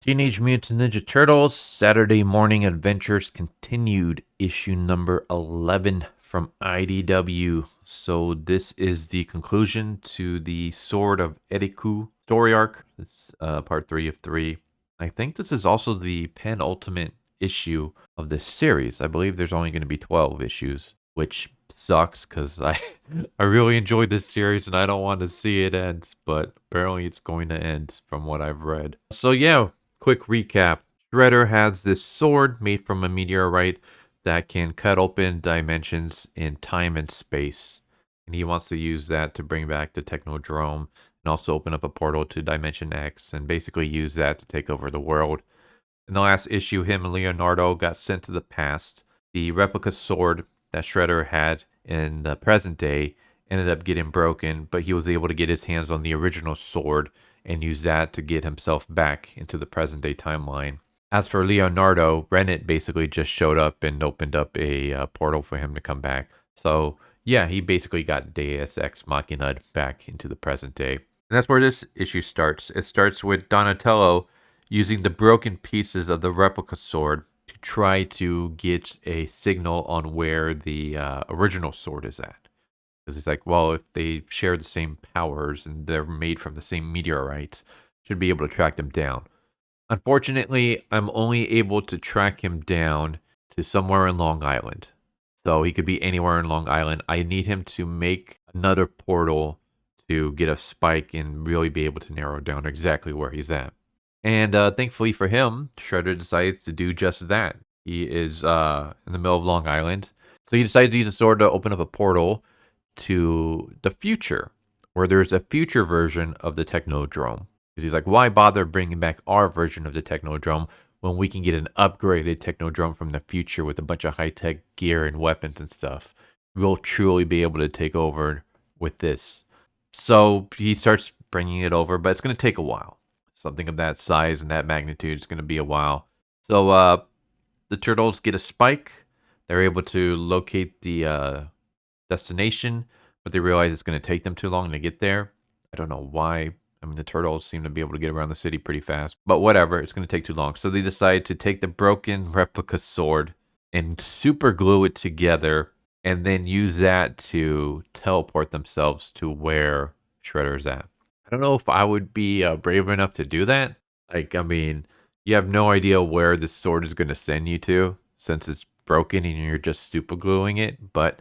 Teenage Mutant Ninja Turtles Saturday Morning Adventures continued, issue number 11 from IDW. So this is the conclusion to the Sword of Eddiku story arc. It's part 3 of 3. I think this is also the penultimate issue of this series. I believe there's only going to be 12 issues, which sucks because I really enjoyed this series and I don't want to see it end, but apparently it's going to end from what I've read. So yeah, quick recap. Shredder has this sword made from a meteorite that can cut open dimensions in time and space. And he wants to use that to bring back the Technodrome and also open up a portal to Dimension X and basically use that to take over the world. In the last issue, him and Leonardo got sent to the past. The replica sword that Shredder had in the present day ended up getting broken, but he was able to get his hands on the original sword and use that to get himself back into the present day timeline. As for Leonardo, Rennet basically just showed up and opened up a portal for him to come back. So yeah, he basically got Deus Ex Machina back into the present day. And that's where this issue starts. It starts with Donatello using the broken pieces of the replica sword to try to get a signal on where the original sword is at. Because it's like, well, if they share the same powers and they're made from the same meteorites, should be able to track them down. Unfortunately, I'm only able to track him down to somewhere in Long Island. So he could be anywhere in Long Island. I need him to make another portal to get a spike and really be able to narrow down exactly where he's at. And thankfully for him, Shredder decides to do just that. He is in the middle of Long Island. So he decides to use a sword to open up a portal to the future, where there's a future version of the Technodrome. Because he's like, why bother bringing back our version of the Technodrome when we can get an upgraded Technodrome from the future with a bunch of high-tech gear and weapons and stuff? We'll truly be able to take over with this. So he starts bringing it over, but it's going to take a while. Something of that size and that magnitude is going to be a while. So the turtles get a spike. They're able to locate the destination, but they realize it's going to take them too long to get there. I don't know why. I mean, the turtles seem to be able to get around the city pretty fast, but whatever, it's going to take too long. So they decide to take the broken replica sword and super glue it together and then use that to teleport themselves to where Shredder's at. I don't know if I would be brave enough to do that. Like, I mean, you have no idea where this sword is going to send you to since it's broken and you're just super gluing it, but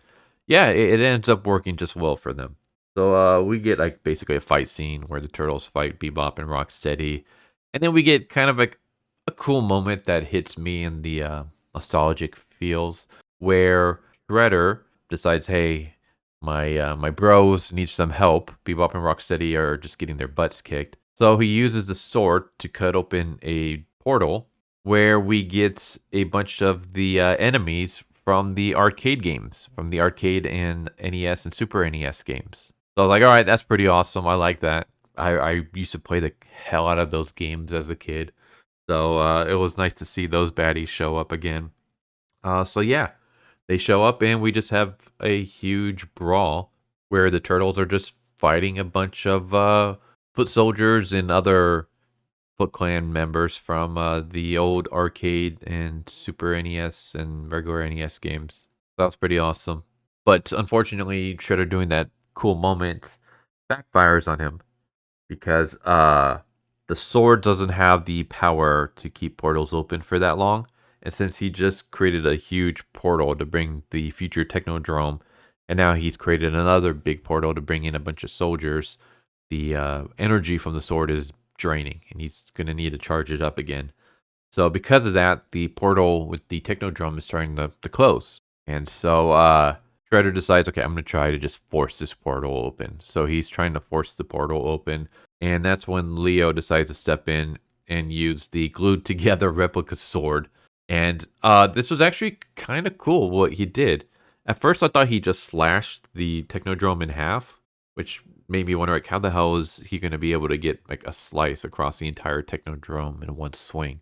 yeah, it ends up working just well for them. So we get like basically a fight scene where the turtles fight Bebop and Rocksteady, and then we get kind of like a cool moment that hits me in the nostalgic feels, where Shredder decides, hey, my bros need some help. Bebop and Rocksteady are just getting their butts kicked, so he uses the sword to cut open a portal where we get a bunch of the enemies from the arcade games, from the arcade and NES and Super NES games. So I was like, all right, that's pretty awesome. I like that. I used to play the hell out of those games as a kid. So it was nice to see those baddies show up again. So yeah, they show up and we just have a huge brawl where the turtles are just fighting a bunch of foot soldiers and other Foot Clan members from the old arcade and Super NES and regular NES games. That was pretty awesome. But unfortunately, Shredder doing that cool moment backfires on him because the sword doesn't have the power to keep portals open for that long. And since he just created a huge portal to bring the future Technodrome, and now he's created another big portal to bring in a bunch of soldiers, the energy from the sword is draining and he's going to need to charge it up again. So because of that, the portal with the Technodrome is starting to close. And so Shredder decides, okay, I'm going to try to just force this portal open. So he's trying to force the portal open. And that's when Leo decides to step in and use the glued together replica sword. And this was actually kind of cool what he did. At first, I thought he just slashed the Technodrome in half, which made me wonder, like, how the hell is he going to be able to get like a slice across the entire Technodrome in one swing?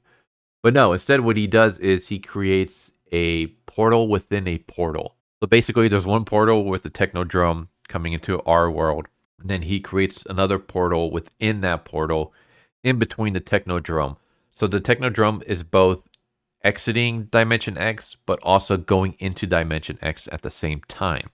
But no, instead what he does is he creates a portal within a portal. So basically there's one portal with the Technodrome coming into our world. And then he creates another portal within that portal in between the Technodrome. So the Technodrome is both exiting Dimension X, but also going into Dimension X at the same time.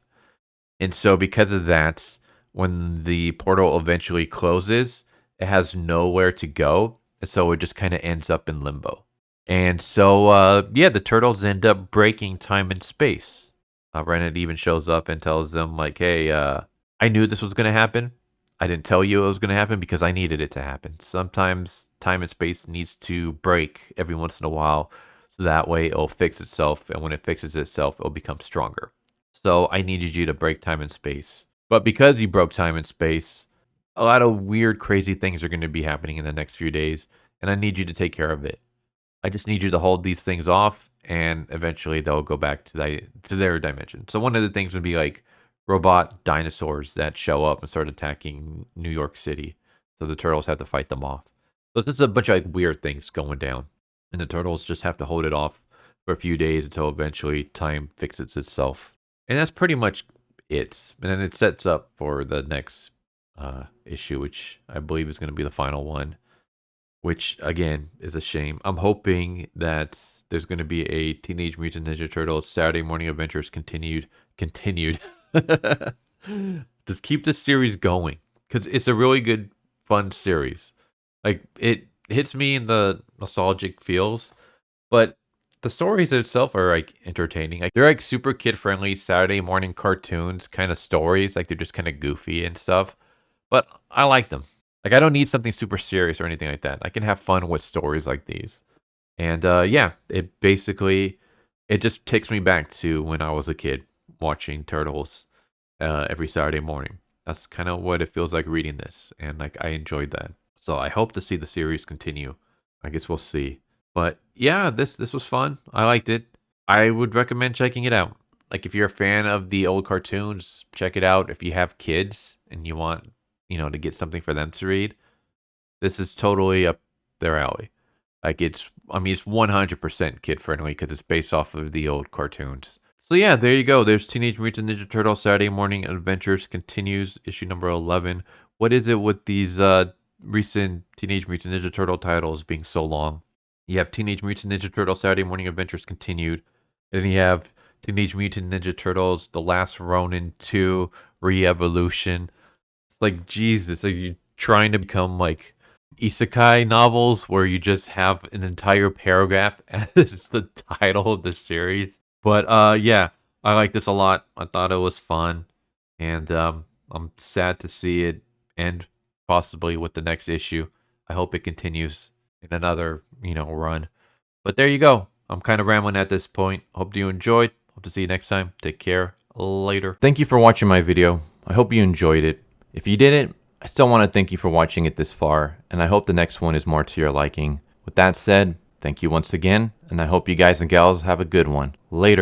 And so because of that, when the portal eventually closes, it has nowhere to go. And so it just kind of ends up in limbo. And so, yeah, the turtles end up breaking time and space. Renet even shows up and tells them, like, hey, I knew this was going to happen. I didn't tell you it was going to happen because I needed it to happen. Sometimes time and space needs to break every once in a while. So that way it'll fix itself. And when it fixes itself, it'll become stronger. So I needed you to break time and space. But because you broke time and space, a lot of weird, crazy things are going to be happening in the next few days. And I need you to take care of it. I just need you to hold these things off, and eventually they'll go back to their dimension. So one of the things would be like robot dinosaurs that show up and start attacking New York City. So the turtles have to fight them off. So this is a bunch of like weird things going down, and the turtles just have to hold it off for a few days until eventually time fixes itself. And that's pretty much it. And then it sets up for the next issue, which I believe is going to be the final one. Which, again, is a shame. I'm hoping that there's going to be a Teenage Mutant Ninja Turtles Saturday Morning Adventures continued. Just keep this series going. Because it's a really good, fun series. Like, it hits me in the nostalgic feels. But the stories itself are, like, entertaining. Like, they're, like, super kid-friendly Saturday morning cartoons kind of stories. Like, they're just kind of goofy and stuff. But I like them. Like, I don't need something super serious or anything like that. I can have fun with stories like these. And yeah, it just takes me back to when I was a kid watching Turtles every Saturday morning. That's kind of what it feels like reading this. And like, I enjoyed that. So I hope to see the series continue. I guess we'll see. But yeah, this was fun. I liked it. I would recommend checking it out. Like, if you're a fan of the old cartoons, check it out. If you have kids and you want to get something for them to read, this is totally up their alley. Like, it's 100% kid friendly because it's based off of the old cartoons. So yeah, there you go. There's Teenage Mutant Ninja Turtles Saturday Morning Adventures continues, issue number 11. What is it with these recent Teenage Mutant Ninja Turtle titles being so long? You have Teenage Mutant Ninja Turtles Saturday Morning Adventures continued. And then you have Teenage Mutant Ninja Turtles The Last Ronin 2 Re-Evolution. Like, Jesus, are you trying to become like isekai novels where you just have an entire paragraph as the title of the series? But yeah, I like this a lot. I thought it was fun, and I'm sad to see it end possibly with the next issue. I hope it continues in another run. But there you go. I'm kind of rambling at this point. Hope you enjoyed. Hope to see you next time. Take care. Later. Thank you for watching my video. I hope you enjoyed it. If you didn't, I still want to thank you for watching it this far, and I hope the next one is more to your liking. With that said, thank you once again, and I hope you guys and gals have a good one. Later.